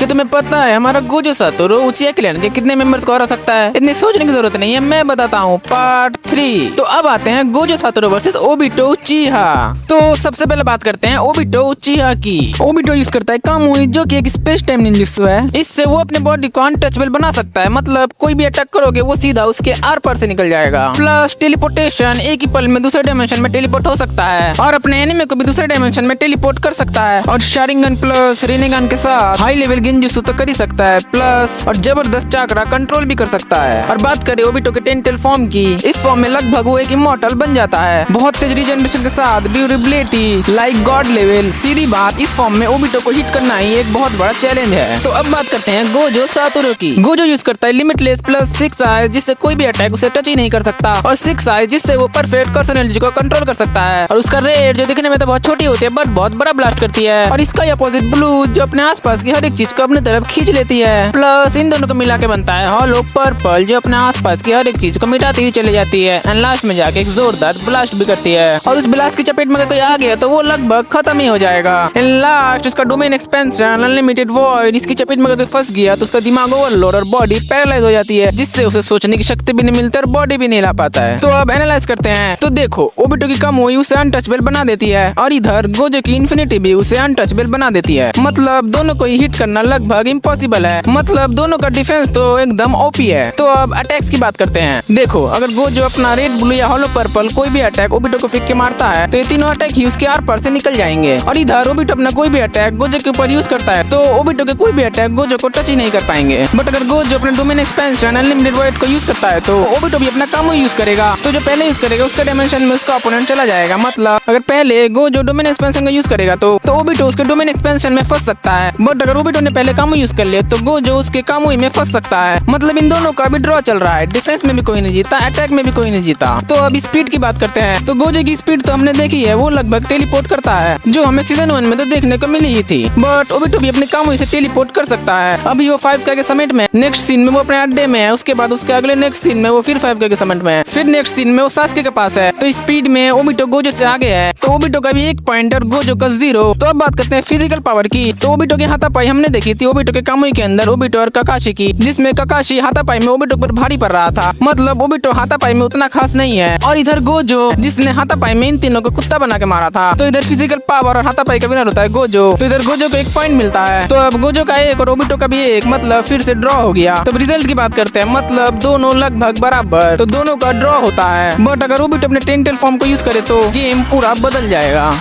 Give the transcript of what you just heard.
क्या तुम्हें पता है हमारा गोजो सातोरू उचिया क्लैन के कितने मेंबर्स को हरा सकता है? इतनी सोचने की जरूरत नहीं है, मैं बताता हूँ। पार्ट 3। तो अब आते हैं गोजो सातोरू वर्सेस ओबिटो उचिहा। तो सबसे पहले बात करते हैं ओबिटो उचिहा की। ओबिटो यूज करता है कामुई, जो कि एक स्पेस टाइम निंजुत्सु है। इससे वो अपने बॉडी को अनटचेबल बना सकता है, मतलब कोई भी अटैक करोगे वो सीधा उसके आर पार से निकल जाएगा। प्लस टेलीपोर्टेशन, एक ही पल में दूसरे डायमेंशन में टेलीपोर्ट हो सकता है और अपने एनिमे को भी दूसरे डायमेंशन में टेलीपोर्ट कर सकता है। और शारिंगन प्लस रेनेगन के साथ हाई लेवल गेंजुत्सु तो कर ही सकता है, प्लस और जबरदस्त चाकरा कंट्रोल भी कर सकता है। और बात करें ओबिटो के टेंटेल फॉर्म की, इस फॉर्म में लगभग वो एक इमॉर्टल बन जाता है, बहुत तेज रीजनरेशन के साथ ड्यूरेबिलिटी लाइक गॉड लेवल। सीधी बात, इस फॉर्म में ओबिटो को हिट करना ही एक बहुत बड़ा चैलेंज है। तो अब बात करते हैं गोजो सातोरू की। गोजो यूज करता है लिमिटलेस प्लस 6 आइज, जिससे कोई भी अटैक उसे टच ही नहीं कर सकता, और 6 आइज जिससे वो परफेक्ट कर्सन एनर्जी को कंट्रोल कर सकता है। और उसका रेट जो दिखने में तो बहुत छोटी होती है बट बहुत बड़ा ब्लास्ट करती है। और इसका अपोजिट ब्लू जो अपने आसपास की हर एक चीज को अपने तरफ खींच लेती है। प्लस इन दोनों को मिला के बनता है हॉलो पर्पल, जो अपने आसपास की हर एक चीज को मिटाती हुई चली जाती है एंड लास्ट में जाके एक जोरदार ब्लास्ट भी करती है। और उस ब्लास्ट की चपेट में अगर कोई आ गया तो वो लगभग खत्म ही हो जाएगा। एंड लास्ट उसका डोमेन एक्सपेंशन अनलिमिटेड वॉइड, इसकी चपेट में अगर फंस गया तो उसका दिमाग ओवरलोड और बॉडी पैरालाइज हो जाती है, जिससे उसे सोचने की शक्ति भी नहीं मिलती और बॉडी भी नहीं ला पाता है। तो अब एनालाइज करते हैं। तो देखो, ओबिटो की कम हुई उसे अनटचेबल बना देती है और इधर गोजो की इन्फिनिटी भी उसे अनटचेबल बना देती है। मतलब दोनों को हिट करना लगभग इम्पॉसिबल है, मतलब दोनों का डिफेंस तो एकदम ओपी है। तो अब अटैक्स की बात करते हैं। देखो, अगर गोजो अपना रेड ब्लू या हॉलो पर्पल कोई भी अटैक ओबिटो को फेंक के मारता है तो ये तीनों अटैक ही उसके आर पार से निकल जाएंगे। और इधर ओबिटो अपना कोई भी अटैक गोजो के ऊपर यूज करता है तो ओबिटो के कोई भी अटैक गोजो को टच ही नहीं कर पाएंगे। बट अगर गोजो अपने डोमेन एक्सपेंशन अनलिमिटेड वॉइड को यूज करता है तो ओबिटो भी अपना कामो यूज करेगा। तो जो पहले यूज करेगा उसके डायमेंशन में उसका ओपोनेंट चला जाएगा। मतलब अगर पहले गोजो डोमेन एक्सपेंशन का यूज करेगा तो ओबिटो उसके डोमेन एक्सपेंशन में फंस सकता है। बट अगर ओबिटो ने पहले कामो यूज कर लिया तो गोजो उसके कामुई में फंस सकता है। मतलब इन दोनों का भी ड्रॉ चल रहा है, डिफेंस में भी कोई नहीं जीता, अटैक में भी कोई नहीं जीता। तो अब स्पीड की बात करते हैं। तो गोजो की स्पीड तो हमने देखी है, वो लगभग टेलीपोर्ट करता है, जो हमें सीजन 1 में तो देखने को मिली ही थी। बट ओबिटो भी अपने कामुई से टेलीपोर्ट कर सकता है। अभी वो 5K के समिट में, नेक्स्ट सीन में वो अपने अड्डे में है, उसके बाद उसके अगले नेक्स्ट सीन में वो फिर 5K के समिट में है, फिर नेक्स्ट सीन में वो सास्के के पास है। तो स्पीड में ओबिटो गोजो से आगे है। तो ओबिटो का भी 1 पॉइंट और गोजो का 0। तो अब बात करते हैं फिजिकल पावर की। तो ओबिटो की हाथापाई हमने देखी थी ओबिटो के कामुई के अंदर ओबिटो और काकाशी की, जिसमें काकाशी हाथापाई में ओबिटो पर भारी पड़ रहा था। मतलब ओबिटो हाथापाई में उतना खास नहीं है। और इधर गोजो, जिसने हाथापाई में इन तीनों को कुत्ता बना के मारा था। तो इधर फिजिकल पावर और हाथापाई का विनर होता है गोजो। तो इधर गोजो को 1 पॉइंट मिलता है। तो अब गोजो का 1 और ओबिटो का भी 1, मतलब फिर से ड्रॉ हो गया। तो रिजल्ट की बात करते हैं, मतलब दोनों लगभग बराबर, तो दोनों का ड्रॉ होता है। बट अगर ओबिटो अपने टेंटेल फॉर्म को यूज करे तो गेम पूरा बदल जाएगा।